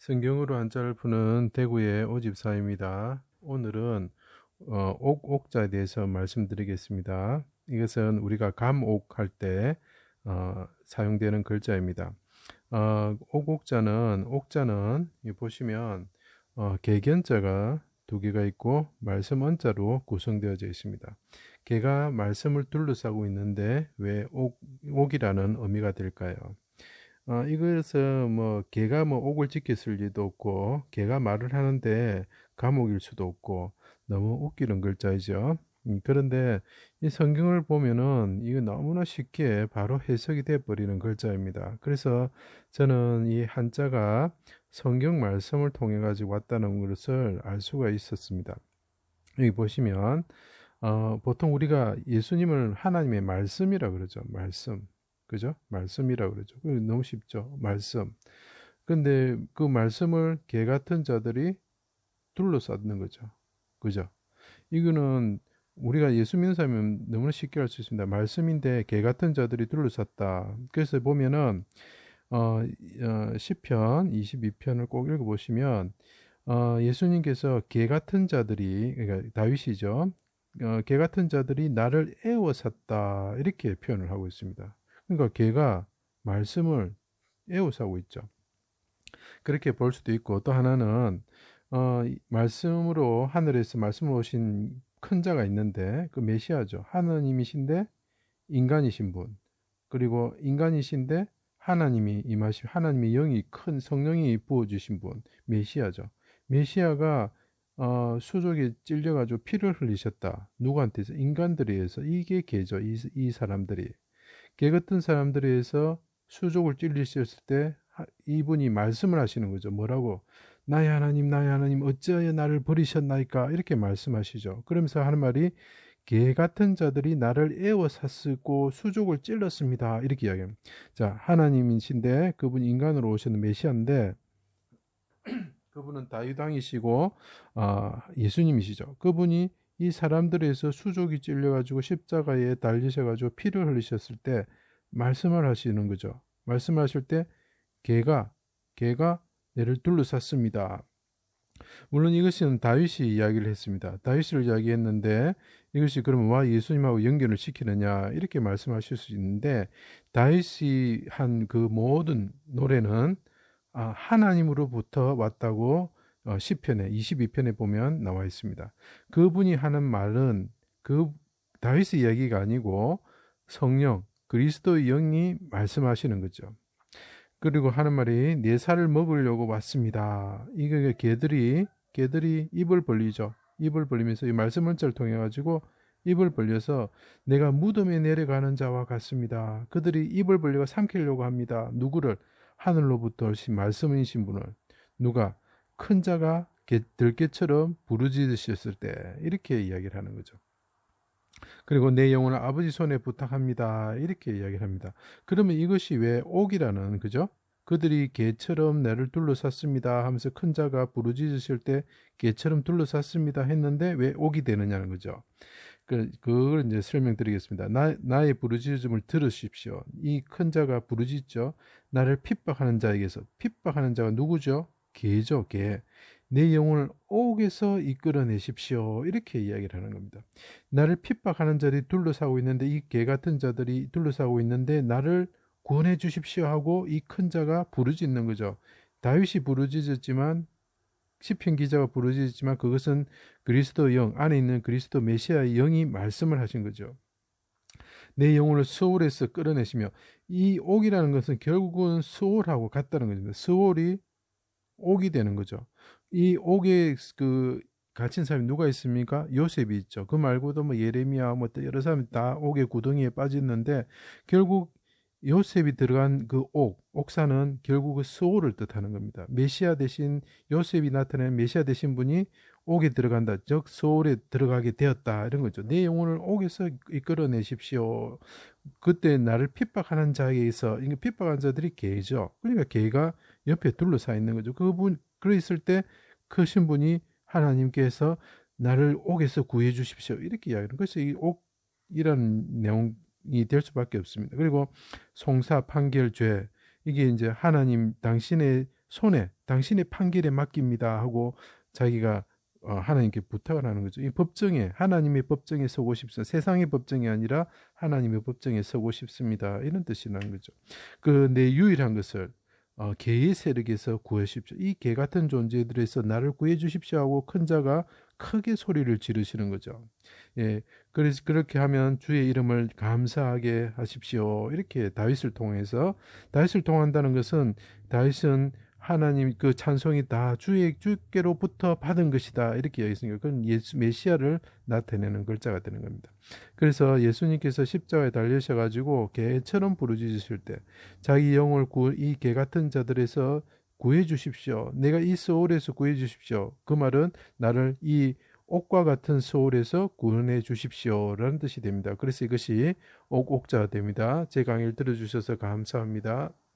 성경으로 한자를 푸는 대구의 오집사입니다. 오늘은 옥자에 대해서 말씀드리겠습니다. 이것은 우리가 감옥할 때 사용되는 글자입니다. 옥자는 여기 보시면 개견자가 두 개가 있고 말씀 언자로 구성되어져 있습니다. 개가 말씀을 둘러싸고 있는데 왜 옥이라는 의미가 될까요? 이것은 개가 옥을 지켰을 리도 없고, 개가 말을 하는데 감옥일 수도 없고, 너무 웃기는 글자이죠. 그런데 이 성경을 보면은 이거 너무나 쉽게 바로 해석이 돼 버리는 글자입니다. 그래서 저는 이 한자가 성경 말씀을 통해 가지고 왔다는 것을 알 수가 있었습니다. 여기 보시면, 보통 우리가 예수님을 하나님의 말씀이라 그러죠. 말씀. 그죠? 말씀이라 그러죠. 너무 쉽죠. 말씀. 근데 그 말씀을 개 같은 자들이 둘러싸는 거죠. 그죠? 이거는 우리가 예수 믿는 사람은 너무나 쉽게 알 수 있습니다. 말씀인데 개 같은 자들이 둘러쌌다. 그래서 보면은 시편 22편을 꼭 읽어보시면 예수님께서 개 같은 자들이, 그러니까 다윗이죠. 개 같은 자들이 나를 애워쌌다 이렇게 표현을 하고 있습니다. 그러니까 개가 말씀을 애워싸고 있죠. 그렇게 볼 수도 있고, 또 하나는 말씀으로 하늘에서 말씀으로 오신 큰 자가 있는데 그 메시아죠. 하나님이신데 인간이신 분, 그리고 인간이신데 하나님이 임하신, 하나님의 영이, 큰 성령이 부어주신 분, 메시아죠. 메시아가 수족에 찔려가지고 피를 흘리셨다. 누구한테서? 인간들에 의해서. 이게 개죠. 이 사람들이. 개 같은 사람들에 의해서 수족을 찔리셨을 때 이분이 말씀을 하시는 거죠. 뭐라고? 나의 하나님, 어찌하여 나를 버리셨나이까? 이렇게 말씀하시죠. 그러면서 하는 말이 개 같은 자들이 나를 애워쌌고 수족을 찔렀습니다. 이렇게 이야기합니다. 자, 하나님이신데 그분 인간으로 오셨는 메시아인데 그분은 다윗 왕이시고 예수님이시죠. 그분이 이 사람들에서 수족이 찔려가지고 십자가에 달리셔가지고 피를 흘리셨을 때 말씀을 하시는 거죠. 말씀하실 때 개가 내를 둘러쌌습니다. 물론 이것은 다윗이 이야기를 했습니다. 다윗을 이야기했는데 이것이 그러면 와 예수님하고 연결을 시키느냐 이렇게 말씀하실 수 있는데, 다윗이 한 그 모든 노래는 하나님으로부터 왔다고 시편에 22편에 보면 나와 있습니다. 그분이 하는 말은 그 다윗의 이야기가 아니고 성령 그리스도의 영이 말씀하시는 거죠. 그리고 하는 말이 내 살을 먹으려고 왔습니다. 이게 개들이 입을 벌리죠. 입을 벌리면서 이 말씀 문자를 통해 가지고 입을 벌려서 내가 무덤에 내려가는 자와 같습니다. 그들이 입을 벌리고 삼키려고 합니다. 누구를? 하늘로부터 오신 말씀이신 분을. 누가? 큰 자가 들개처럼 부르짖으셨을 때 이렇게 이야기를 하는 거죠. 그리고 내 영혼을 아버지 손에 부탁합니다. 이렇게 이야기를 합니다. 그러면 이것이 왜 옥이라는, 그죠? 그들이 개처럼 나를 둘러쌌습니다 하면서 큰 자가 부르짖으실 때 개처럼 둘러쌌습니다 했는데 왜 옥이 되느냐는 거죠. 그걸 이제 설명드리겠습니다. 나의 부르짖음을 들으십시오. 이 큰 자가 부르짖죠. 나를 핍박하는 자에게서. 핍박하는 자가 누구죠? 개죠, 개. 내 영혼을 옥에서 이끌어내십시오. 이렇게 이야기를 하는 겁니다. 나를 핍박하는 자들이 둘러싸고 있는데, 이 개 같은 자들이 둘러싸고 있는데 나를 구원해 주십시오 하고 이 큰 자가 부르짖는 거죠. 다윗이 부르짖었지만, 시편 기자가 부르짖었지만 그것은 그리스도 영, 안에 있는 그리스도 메시아의 영이 말씀을 하신 거죠. 내 영혼을 스올에서 끌어내시며, 이 옥이라는 것은 결국은 스올하고 같다는 겁니다. 스올이 옥이 되는 거죠. 이 옥에 그 갇힌 사람이 누가 있습니까? 요셉이 있죠. 그 말고도 예레미야 여러 사람이 다 옥의 구덩이에 빠졌는데, 결국 요셉이 들어간 그 옥사는 결국 그 스올을 뜻하는 겁니다. 메시아 대신, 요셉이 나타낸 메시아 되신 분이 옥에 들어간다. 즉 스올에 들어가게 되었다. 이런 거죠. 내 영혼을 옥에서 이끌어내십시오. 그때 나를 핍박하는 자에게서, 이게 핍박하는 자들이 개죠. 그러니까 개가 옆에 둘러싸 있는 거죠. 그랬을 때 크신 분이 하나님께서 나를 옥에서 구해 주십시오. 이렇게 이야기하는. 그래서 이 옥이라는 내용이 될 수밖에 없습니다. 그리고 송사, 판결, 죄. 이게 이제 하나님, 당신의 손에 당신의 판결에 맡깁니다 하고 자기가 하나님께 부탁을 하는 거죠. 이 법정에 하나님의 법정에 서고 싶습니다. 세상의 법정이 아니라 하나님의 법정에 서고 싶습니다. 이런 뜻이라는 거죠. 그 내 유일한 것을 개의 세력에서 구하십시오. 이 개 같은 존재들에서 나를 구해 주십시오 하고 큰 자가 크게 소리를 지르시는 거죠. 예, 그래서 그렇게 하면 주의 이름을 감사하게 하십시오. 이렇게 다윗을 통한다는 것은 다윗은 하나님 그 찬송이 다 주께로부터 받은 것이다 이렇게 여기 있으니까 그건 메시아를 나타내는 글자가 되는 겁니다. 그래서 예수님께서 십자가에 달리셔가지고 개처럼 부르짖으실 때 자기 영을 이 개 같은 자들에서 구해 주십시오. 내가 이 소울에서 구해 주십시오. 그 말은 나를 이 옥과 같은 소울에서 구원해 주십시오라는 뜻이 됩니다. 그래서 이것이 옥자가 됩니다. 제 강의를 들어주셔서 감사합니다.